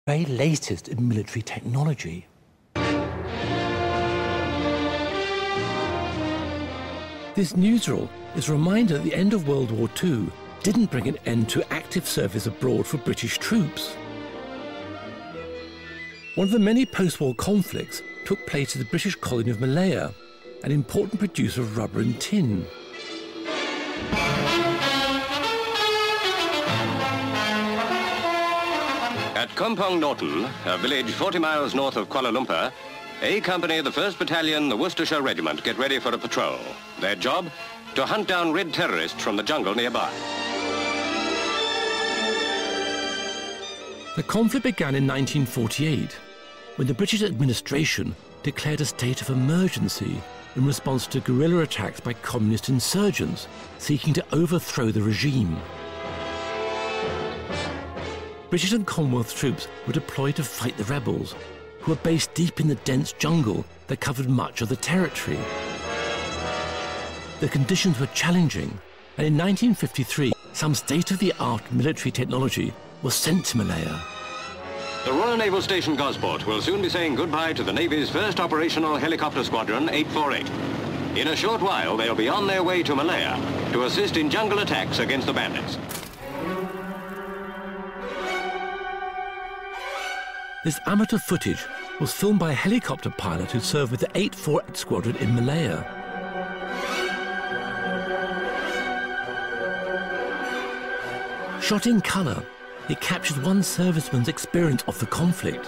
very latest in military technology. This newsreel is a reminder that the end of World War II didn't bring an end to active service abroad for British troops. One of the many post-war conflicts took place in the British colony of Malaya, an important producer of rubber and tin. At Kompong Norton, a village 40 miles north of Kuala Lumpur, A Company of the 1st Battalion, the Worcestershire Regiment, get ready for a patrol. Their job? To hunt down red terrorists from the jungle nearby. The conflict began in 1948, when the British administration declared a state of emergency in response to guerrilla attacks by communist insurgents seeking to overthrow the regime. British and Commonwealth troops were deployed to fight the rebels, who were based deep in the dense jungle that covered much of the territory. The conditions were challenging, and in 1953, some state-of-the-art military technology was sent to Malaya. The Royal Naval Station Gosport will soon be saying goodbye to the Navy's first operational helicopter squadron, 848. In a short while, they'll be on their way to Malaya to assist in jungle attacks against the bandits. This amateur footage was filmed by a helicopter pilot who served with the 848 Squadron in Malaya. Shot in colour, it captures one serviceman's experience of the conflict.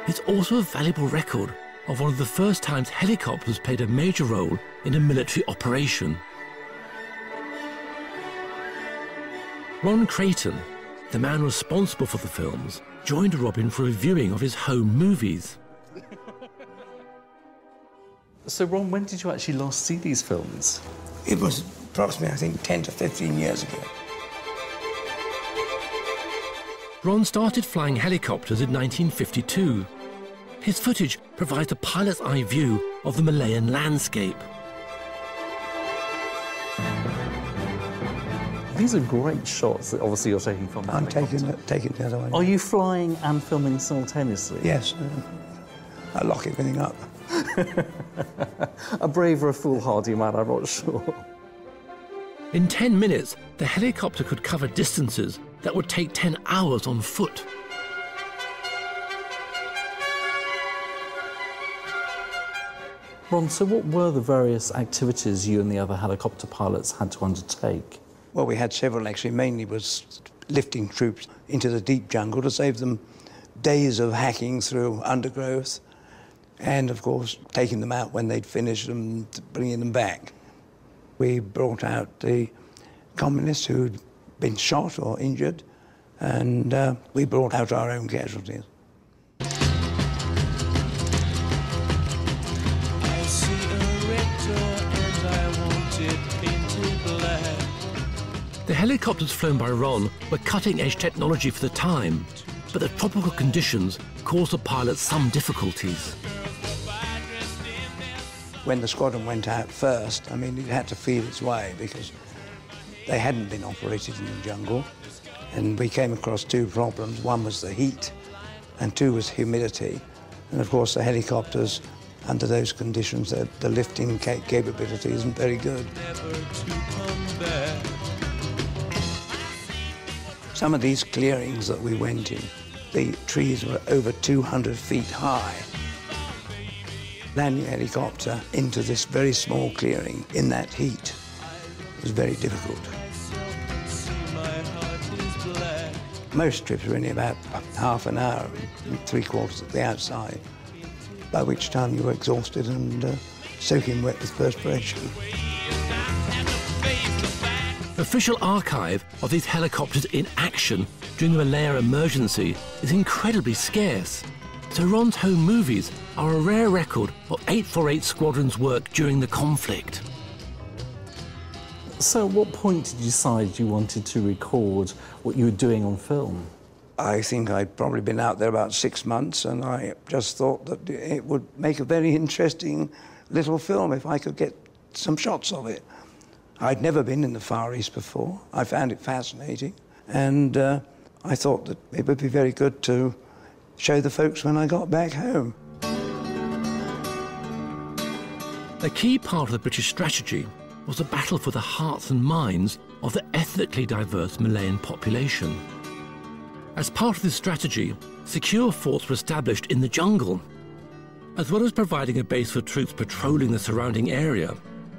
It's also a valuable record of one of the first times helicopters played a major role in a military operation. Ron Creighton, the man responsible for the films, joined Robin for a viewing of his home movies. So, Ron, when did you actually last see these films? It was approximately, I think, 10 to 15 years ago. Ron started flying helicopters in 1952. His footage provides a pilot's eye view of the Malayan landscape. These are great shots that obviously you're taking from that helicopter. I'm taking the other one. Are you flying and filming simultaneously? Yes. I lock everything up. A brave or a foolhardy man, I'm not sure. In 10 minutes, the helicopter could cover distances that would take 10 hours on foot. Ron, so what were the various activities you and the other helicopter pilots had to undertake? Well, we had several, actually. Mainly was lifting troops into the deep jungle to save them days of hacking through undergrowth and, of course, taking them out when they'd finished and bringing them back. We brought out the communists who'd been shot or injured, and we brought out our own casualties. The helicopters flown by Ron were cutting-edge technology for the time, but the tropical conditions caused the pilots some difficulties. When the squadron went out first, I mean, it had to feel its way because they hadn't been operated in the jungle, and we came across two problems. One was the heat, and two was humidity. And of course, the helicopters, under those conditions, the lifting capability isn't very good. Some of these clearings that we went in, the trees were over 200 feet high. Landing a helicopter into this very small clearing in that heat was very difficult. Most trips were only about half an hour, 3/4 at the outside, by which time you were exhausted and soaking wet with perspiration. Official archive of these helicopters in action during the Malaya emergency is incredibly scarce. So Ron's home movies are a rare record of 848 Squadron's work during the conflict. So at what point did you decide you wanted to record what you were doing on film? I think I'd probably been out there about 6 months, and I just thought that it would make a very interesting little film if I could get some shots of it. I'd never been in the Far East before. I found it fascinating, and I thought that it would be very good to show the folks when I got back home. A key part of the British strategy was a battle for the hearts and minds of the ethnically diverse Malayan population. As part of this strategy, secure forts were established in the jungle. As well as providing a base for troops patrolling the surrounding area,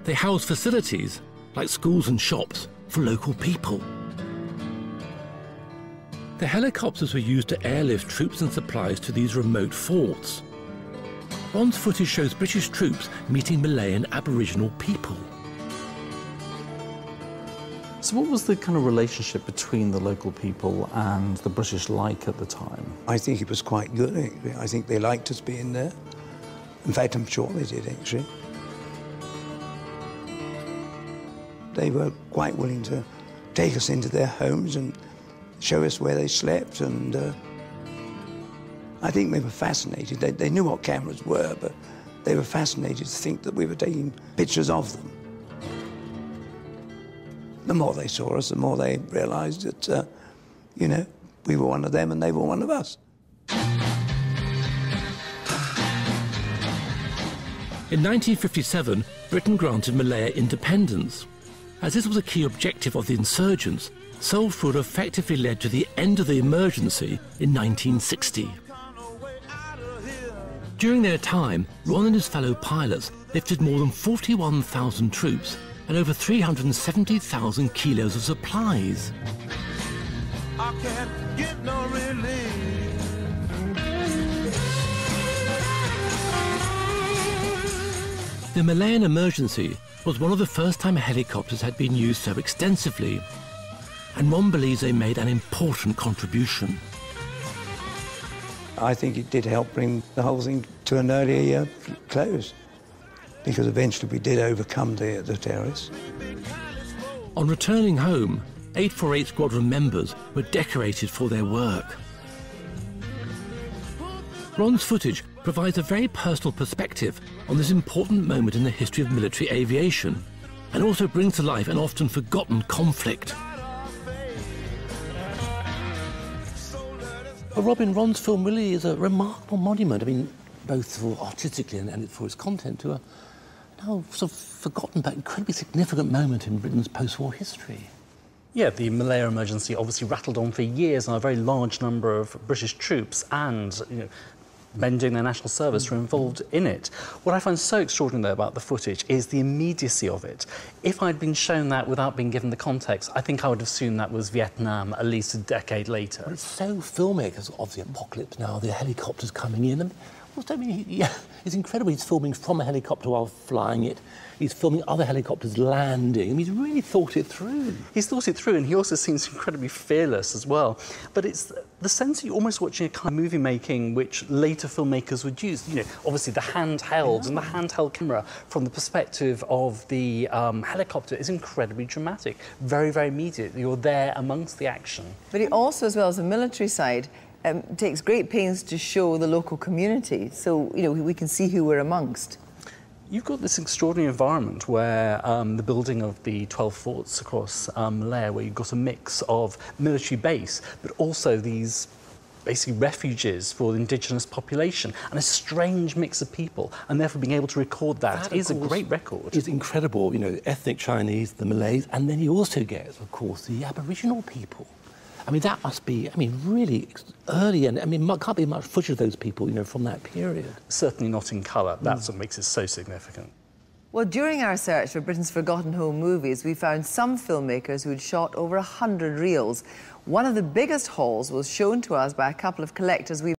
they housed facilities like schools and shops for local people. The helicopters were used to airlift troops and supplies to these remote forts. Ron's footage shows British troops meeting Malayan Aboriginal people. So what was the kind of relationship between the local people and the British like at the time? I think it was quite good. I think they liked us being there. In fact, I'm sure they did, actually. They were quite willing to take us into their homes and show us where they slept, and I think they were fascinated. They knew what cameras were, but they were fascinated to think that we were taking pictures of them. The more they saw us, the more they realised that, you know, we were one of them and they were one of us. In 1957, Britain granted Malaya independence. As this was a key objective of the insurgents, self-rule effectively led to the end of the emergency in 1960. During their time, Ron and his fellow pilots lifted more than 41,000 troops and over 370,000 kilos of supplies. I can't get no relief. The Malayan emergency was one of the first time helicopters had been used so extensively, and Ron believes they made an important contribution. I think it did help bring the whole thing to an early close, because eventually we did overcome the terrorists. On returning home, 848 Squadron members were decorated for their work. Ron's footage provides a very personal perspective on this important moment in the history of military aviation, and also brings to life an often forgotten conflict. Well, Robin, Ron's film really is a remarkable monument. I mean, both for artistically and for its content, to a now sort of forgotten but incredibly significant moment in Britain's post-war history. Yeah, the Malaya emergency obviously rattled on for years, and a very large number of British troops and, you know, men doing their national service were involved in it. What I find so extraordinary about the footage is the immediacy of it. If I'd been shown that without being given the context, I think I would have assumed that was Vietnam at least a decade later. But it's so filmmakers of the apocalypse now, the helicopters coming in. And, well, I mean, yeah, it's incredible. He's filming from a helicopter while flying it. He's filming other helicopters landing. I mean, he's really thought it through. He's thought it through, and he also seems incredibly fearless as well. But it's the sense that you're almost watching a kind of movie making which later filmmakers would use. You know, obviously the handheld and the handheld camera from the perspective of the helicopter is incredibly dramatic, very, very immediate. You're there amongst the action. But it also, as well as the military side, takes great pains to show the local community, so, you know, we can see who we're amongst. You've got this extraordinary environment where the building of the 12 forts across Malaya, where you've got a mix of military base, but also these basically refuges for the indigenous population, and a strange mix of people, and therefore being able to record that is a great record. It's incredible, you know, ethnic Chinese, the Malays, and then you also get, of course, the Aboriginal people. I mean, that must be, I mean, really early, and I mean, can't be much footage of those people, you know, from that period. Certainly not in colour. That's what makes it so significant. Well, during our search for Britain's Forgotten Home movies, we found some filmmakers who'd shot over 100 reels. One of the biggest hauls was shown to us by a couple of collectors we